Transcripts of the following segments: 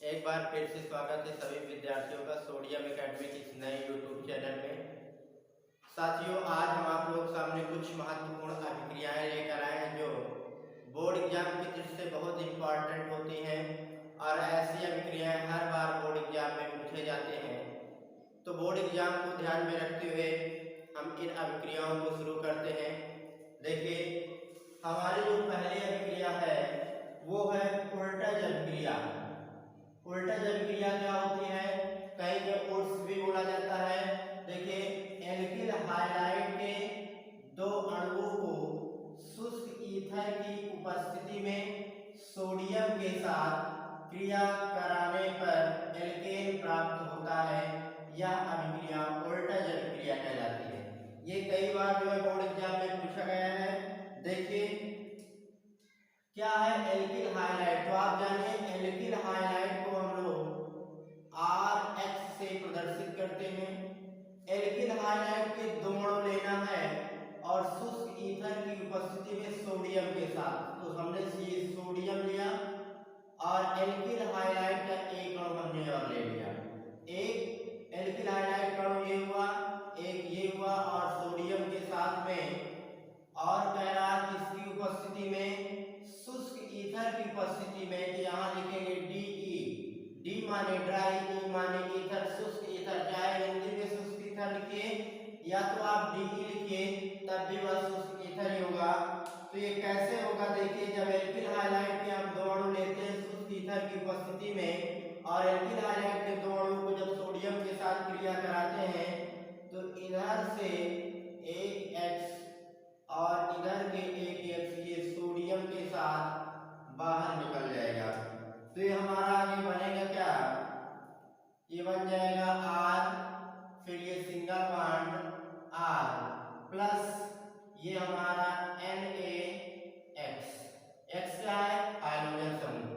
एक बार फिर से स्वागत है सभी विद्यार्थियों का सोडियम एकेडमी के इस नए यूट्यूब चैनल में। साथियों, आज हम आप लोग सामने कुछ महत्वपूर्ण अभिक्रियाएं लेकर आए हैं जो बोर्ड एग्जाम की दृष्टि से बहुत इंपॉर्टेंट होती हैं और ऐसी अभिक्रियाएं हर बार बोर्ड एग्जाम में पूछे जाते हैं। तो बोर्ड एग्जाम को ध्यान में रखते हुए हम इन अभिक्रियाओं को शुरू करते हैं। देखिए, हमारी जो पहली अभिक्रिया है वो है उल्टज अभिक्रिया। उल्टज अभिक्रिया क्या होती है? कहीं पे उल्स भी बोला जाता है। देखिए, एल्किल हाइलाइड के दो अणुओं को शुष्क ईथर की उपस्थिति में सोडियम के साथ क्रिया कराने पर एल्केन प्राप्त होता है। यह अभिक्रिया उल्टज अभिक्रिया कहलाती है। ये कई बार जो है बोर्ड एग्जाम में पूछा गया है। देखिए, क्या है एल्किल हाइलाइड? तो आप जानिए एल्किल हाइलाइड को हम लोग RH से प्रदर्शित करते हैं। एल्किल हाइलाइड के दो अणु लेना है और शुष्क ईथर की उपस्थिति में सोडियम के साथ। तो हमने सोडियम लिया और एल्किल हाइलाइड का एक अणु हमने और ले लिया। एक एल्किल हाइलाइड का अणु ये हुआ, एक ये हुआ और सोडियम के साथ में, और कह रहा कि इसकी उपस्थिति में शुष्क ईथर की उपस्थिति में, तो यहाँ लिखेंगे DE। डी माने ड्राई, ई माने ईथर, शुष्क ईथर। चाहे हिंदी में शुष्क ईथर लिखिए या तो आप DE लिखिए, तब भी वह शुष्क ईथर ही होगा। तो ये कैसे होगा? देखिए, जब एल्किल हाइलाइड के हम दो अणु लेते हैं शुष्क ईथर की उपस्थिति में और एल्किल हाइलाइड के दो अणु को जब सोडियम के साथ क्रिया कराते हैं तो इधर से एक X और इधर के एक X ये सोडियम के साथ बाहर निकल जाएगा। तो ये हमारा आगे बनेगा क्या? ये बन जाएगा R, फिर ये सिंगल बॉन्ड R प्लस ये हमारा NaX। X क्या है? हाइड्रोजन समूह।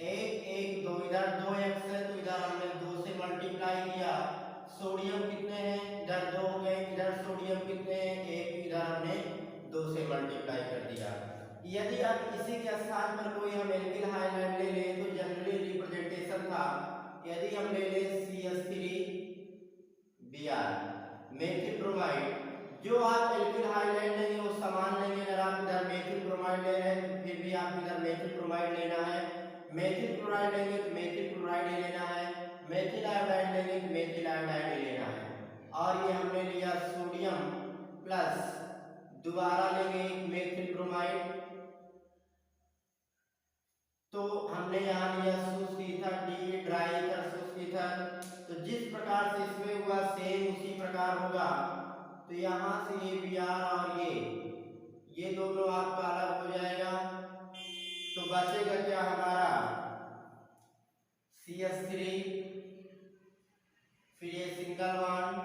एक एक दो, इधर दो X है तो इधर हमने 2 से मल्टीप्लाई किया। सोडियम कितने हैं? इधर 2 हो गए। इधर सोडियम कितने हैं? 1। इधर हमने 2 से मल्टीप्लाई कर दिया। यदि अब इसी के स्थान पर कोई हम एल्किल हाइलाइड ले लें तो जनरली रिप्रेजेंटेशन था, यदि हम ले लें CH3Br मेथिल ब्रोमाइड। जो आप एल्किल हाइलाइड लेंगे वो समान लेंगे। अगर आप इधर मेथिल ब्रोमाइड ले रहे हैं तो फिर भी आप इधर मेथिल ब्रोमाइड लेना है। मेथिल क्लोराइड लेंगे तो मेथिल क्लोराइड ही लेना है। मेथिल आयोडाइड लेंगे तो मेथिल आयोडाइड ही लेना है। और ये हमने लिया सोडियम प्लस, दोबारा लेंगे एक मेथिल ब्रोमाइड, तो हमने यहाँ लिया शुष्क ईथर, डी ड्राई ईथर, शुष्क ईथर। तो जिस प्रकार से इसमें हुआ सेम उसी प्रकार होगा। तो यहाँ से ये Br और ये दोनों आपका अलग हो जाएगा। तो बचेगा क्या हमारा? CH3, फिर ये single bond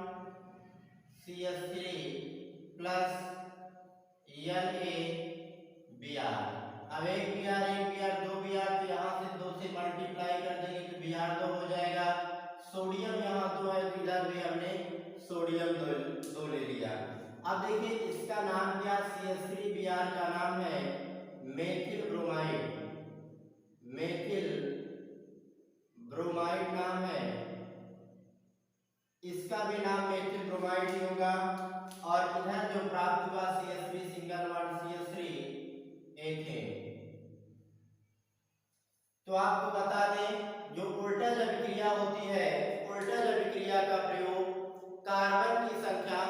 CH3 plus NaBr। अब एक Br दो Br, तो यहाँ से 2 से मल्टीप्लाई कर देंगे तो Br 2 हो जाएगा। सोडियम यहाँ 2 है तो इधर भी हमने सोडियम 2 ले लिया। अब देखिए, इसका नाम क्या? CH3Br का नाम है मेथिल ब्रोमाइड। मेथिल ब्रोमाइड नाम है, इसका भी नाम मेथिल ब्रोमाइड ही होगा। और इधर जो प्राप्त हुआ CH3 single bond CH3 ethane. तो आपको बता दें, जो उल्टज अभिक्रिया होती है, उल्टज अभिक्रिया का प्रयोग कार्बन की संख्या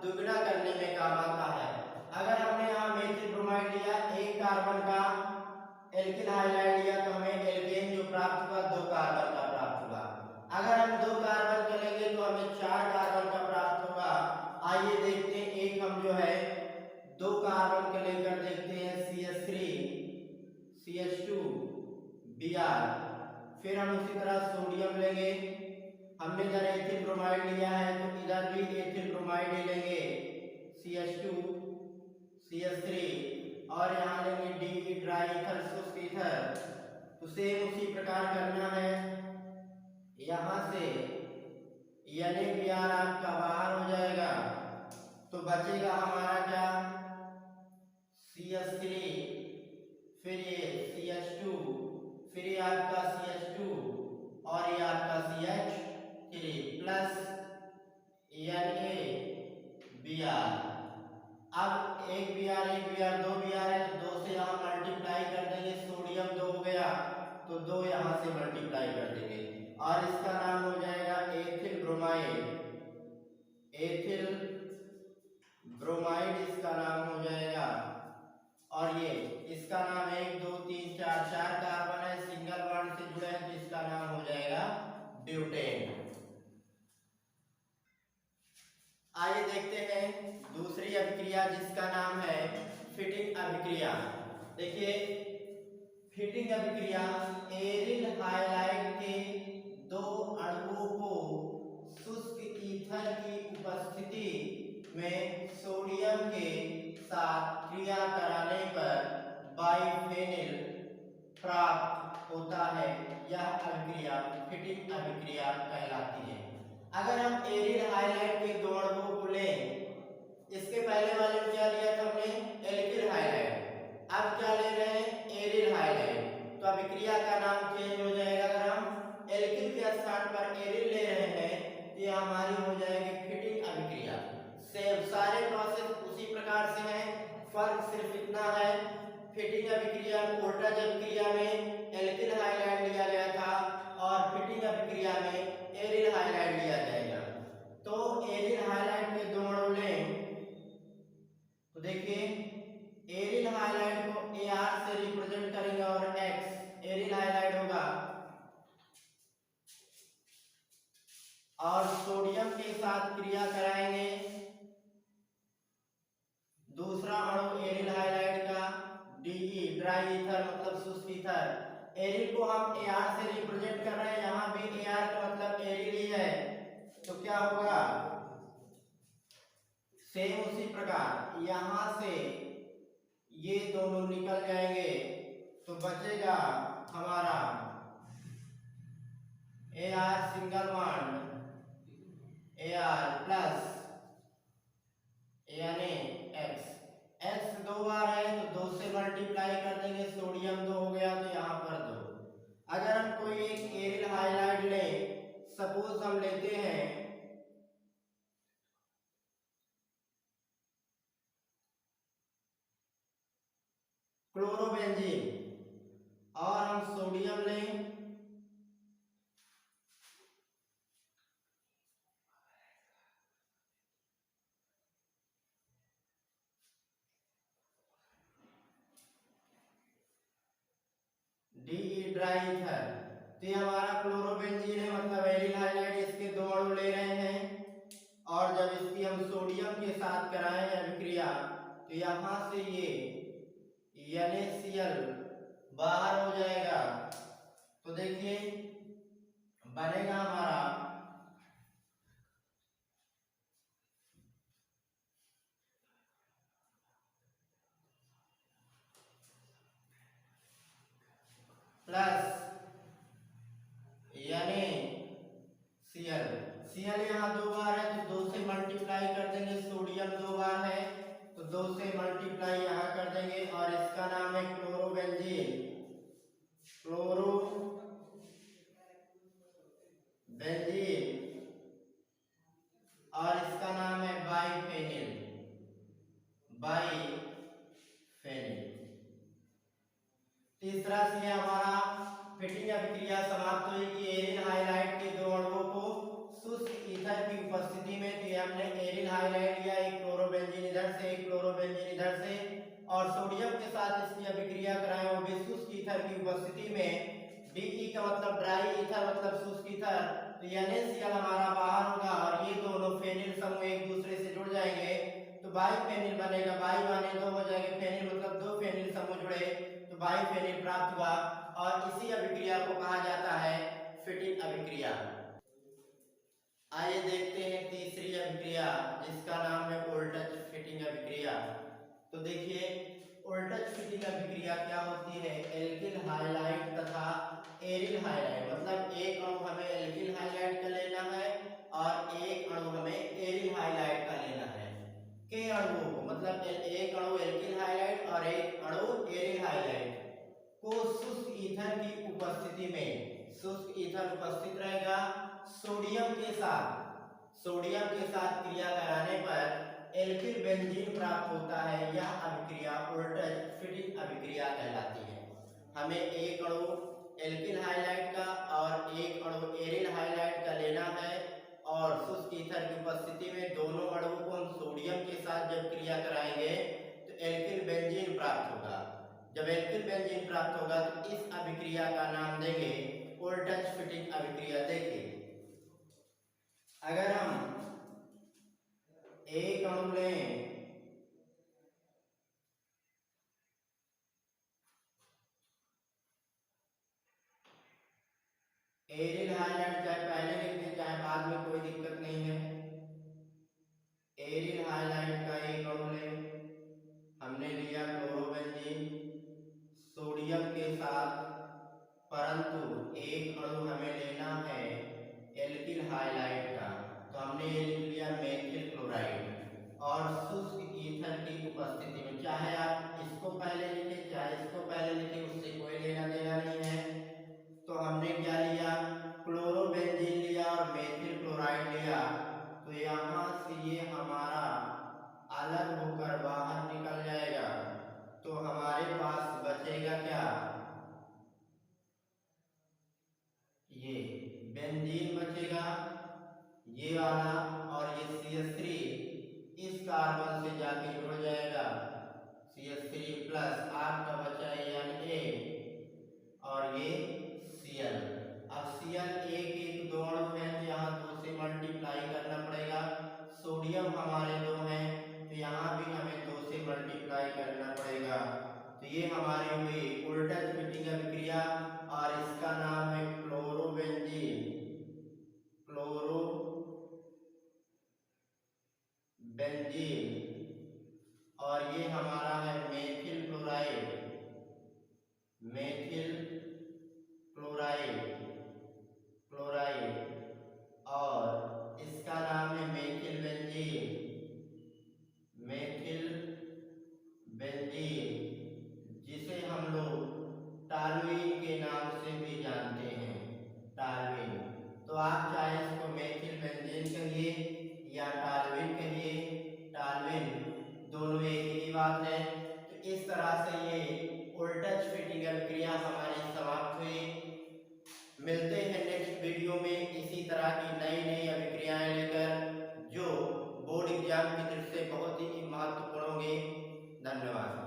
दुगना करने में काम आता है। अगर हमने यहाँ मेथिल ब्रोमाइड लिया, एक कार्बन का एल्किल हाइलाइड लिया तो हमें एल्केन जो प्राप्त हुआ 2 कार्बन का प्राप्त हुआ। अगर हम 2 कार्बन का लेंगे तो हमें 4 कार्बन का प्राप्त होगा। आइए देखते हैं, एक हम जो है 2 कार्बन का लेकर देखते हैं CH3 CH2Br। फिर हम उसी तरह सोडियम लेंगे। हमने इधर एथिल ब्रोमाइड लिया है तो इधर भी एथिल ब्रोमाइड ही लेंगे CH2 CH3, और यहाँ लेंगे डी ड्राई ईथर, शुष्क ईथर। तो सेम उसी प्रकार करना है। यहाँ से NaBr आपका बाहर हो जाएगा तो बचेगा हमारा क्या? CH3, फिर ये CH2, फिर ये आपका CH2 यहाँ से मल्टीप्लाई कर देंगे और इसका नाम हो जाएगा एथिल ब्रोमाइड। एथिल ब्रोमाइड इसका नाम हो जाएगा। और ये इसका नाम 1 2 3 4 4 कार्बन है, सिंगल बॉन्ड से जुड़े हैं, तो इसका नाम हो जाएगा ब्यूटेन। आइए देखते हैं दूसरी अभिक्रिया जिसका नाम है फिटिंग अभिक्रिया। देखिए फिटिंग अभिक्रिया एरिल हाइलाइट के दो अणुओं को शुष्क ईथर की उपस्थिति में सोडियम के साथ क्रिया कराने पर बाइफेनिल प्राप्त होता है। यह अभिक्रिया फिटिंग अभिक्रिया कहलाती है। अगर हम एरिल हाइलाइट के दो अणुओं को लें, इसके पहले वाले में क्या लिया था हमने, एल्किल हाइलाइट, अब क्या ले रहे हैं, एरिल हाइलाइट, तो अभिक्रिया का नाम चेंज हो जाएगा। अगर हम एल्किल के स्थान पर एरिल ले रहे हैं तो ये हमारी हो जाएगी फिटिंग अभिक्रिया। सेम सारे प्रोसेस उसी प्रकार से हैं, फर्क सिर्फ इतना है फिटिंग अभिक्रिया वोल्टेज अभिक्रिया में एल्किल हाइलाइट लिया गया था और फिटिंग अभिक्रिया में एरिल हाइलाइट लिया जाएगा। तो एरिल हाइलाइट के दो अणु लें तो देखिए एरिल हाइलाइट को Ar से रिप्रेजेंट करेंगे और X एरिल हाइलाइट होगा और सोडियम के साथ क्रिया कराएंगे दूसरा अणु एरिल हाइलाइट का De ड्राई ईथर मतलब शुष्क ईथर। एरिल को हम Ar से रिप्रेजेंट कर रहे हैं, यहाँ भी Ar का मतलब एरिल ही है, तो क्या होगा सेम उसी प्रकार यहाँ से ये दोनों निकल जाएंगे तो बचेगा हमारा Ar single bond Ar plus यानी X। X दो बार है तो 2 से मल्टीप्लाई कर देंगे, सोडियम 2 हो गया तो यहाँ पर 2। अगर हम कोई एक एरिल हाइलाइट लें, सपोज हम लेते हैं क्लोरोबेंजीन और हम सोडियम लें डी ड्राई ईथर, तो ये हमारा क्लोरोबेंजीन है मतलब एरिल हाइलाइट, इसके दो अणु ले रहे हैं और जब इसकी हम सोडियम के साथ कराएं अभिक्रिया तो यहाँ से ये NaCl बाहर हो जाएगा। तो देखिए बनेगा हमारा प्लस NaCl। Cl यहाँ दो बार है तो 2 से मल्टीप्लाई कर देंगे, सोडियम 2 बार है तो 2 से मल्टीप्लाई यहाँ कर देंगे और इसका नाम है क्लोरोबेंजीन। क्लोरोबेंजीन और इसका नाम है बाइफेनिल। तीसरा से हमारा फिटिंग अभिक्रिया समाप्त हुई कि एरिल हाइलाइट के दो अणुओं को शुष्क ईथर की उपस्थिति में, तो हमने एरिल हाइलाइट लिया, एक क्लोरोबेंजीन इधर से एक क्लोरोबेंजीन इधर से, और सोडियम के साथ इसकी अभिक्रिया कराएं वो भी शुष्क ईथर की उपस्थिति में। Be का मतलब ड्राई ईथर मतलब शुष्क ईथर, तो NaCl हमारा बाहर होगा और ये दोनों फेनिल समूह एक दूसरे से जुड़ जाएंगे तो बाइफेनिल बनेगा। बाई माने 2 हो जाएंगे, फेनिल मतलब 2 फेनिल समूह जुड़े तो बाइफेनिल प्राप्त हुआ और इसी अभिक्रिया को कहा जाता है फिटिंग अभिक्रिया। आइए देखते हैं तीसरी अभिक्रिया जिसका नाम है वोल्टेज फिटिंग अभिक्रिया। तो देखिए वोल्टेज फिटिंग अभिक्रिया क्या होती है, एल्किल हाइलाइट तथा एरिल हाइलाइट, मतलब एक अणु हमें एल्किल हाइलाइट का लेना है और एक अणु हमें एरिल हाइलाइट का लेना है। के अणुओं को मतलब एक अणु एल्किल हाइलाइट और एक अणु एरिल हाइलाइट को शुष्क ईथर की उपस्थिति में, शुष्क ईथर उपस्थित रहेगा सोडियम के साथ क्रिया कराने पर एल्किल बेंजीन प्राप्त होता है। यह अभिक्रिया वोल्टेज फिटिंग अभिक्रिया कहलाती है। हमें एक अणु एल्किल हाइलाइट का और एक अणु एरिल हाइलाइट का लेना है और शुष्क ईथर की उपस्थिति में दोनों अणुओं को हम सोडियम के साथ जब क्रिया कराएंगे तो एल्किल बेंजीन प्राप्त होगा। जब एल्किल बेंजीन प्राप्त होगा तो इस अभिक्रिया का नाम देंगे ओल्टज फिटिंग अभिक्रिया। देखिए, अगर हम एक अणु लें एरिल हाइलाइट, चाहे पहले लिख दें चाहे बाद में, कोई दिक्कत नहीं है। एरिल हाइलाइट का एक अणु लें, हमने लिया क्लोरोबेंजीन सोडियम के साथ, परंतु एक अणु हमें लेना है एल्किल हाइलाइट का, तो हमने ये लिख लिया मेथिल क्लोराइड और शुष्क ईथर की उपस्थिति में। चाहे आप इसको पहले लिखें चाहे इसको पहले लिखें, उससे कोई लेना देना नहीं है। तो हमने क्या लिया, क्लोरोबेंजीन लिया और मेथिल क्लोराइड लिया, तो यहाँ से ये हमारा अलग होकर बाहर निकल जाएगा। तो हमारे पास बचेगा क्या, ये बेंजीन बचेगा ये वाला, और ये CH3 इस कार्बन से जाके जुड़ जाएगा, CH3 प्लस आपका बचा Na और ये Cl। अब Cl एक दो अणु है तो यहाँ 2 से मल्टीप्लाई करना पड़ेगा। सोडियम हमारे 2 हैं तो यहाँ भी हमें 2 से मल्टीप्लाई करना पड़ेगा। तो ये हमारी हुई उल्टज फिटिंग अभिक्रिया और इसका नाम है क्लोरोबेंजीन, और ये हमारा है मेथिल क्लोराइड, और इसका नाम है मेथिल बेंजीन, जिसे हम लोग टॉल्यूइन के नाम से भी जानते हैं, टॉल्यूइन। तो आप चाहे इसको मेथिल बेंजीन कहिए या टॉल्यूइन कहिए, टॉल्यूइन दोनों एक ही बात है। तो इस तरह से ये उल्टज फिटिंग अभिक्रिया हमारी समाप्त हुई। मिलते हैं नेक्स्ट वीडियो में इसी तरह की नई नई अभिक्रियाएं लेकर, जो बोर्ड एग्जाम की दृष्टि से बहुत ही महत्वपूर्ण होंगी। धन्यवाद।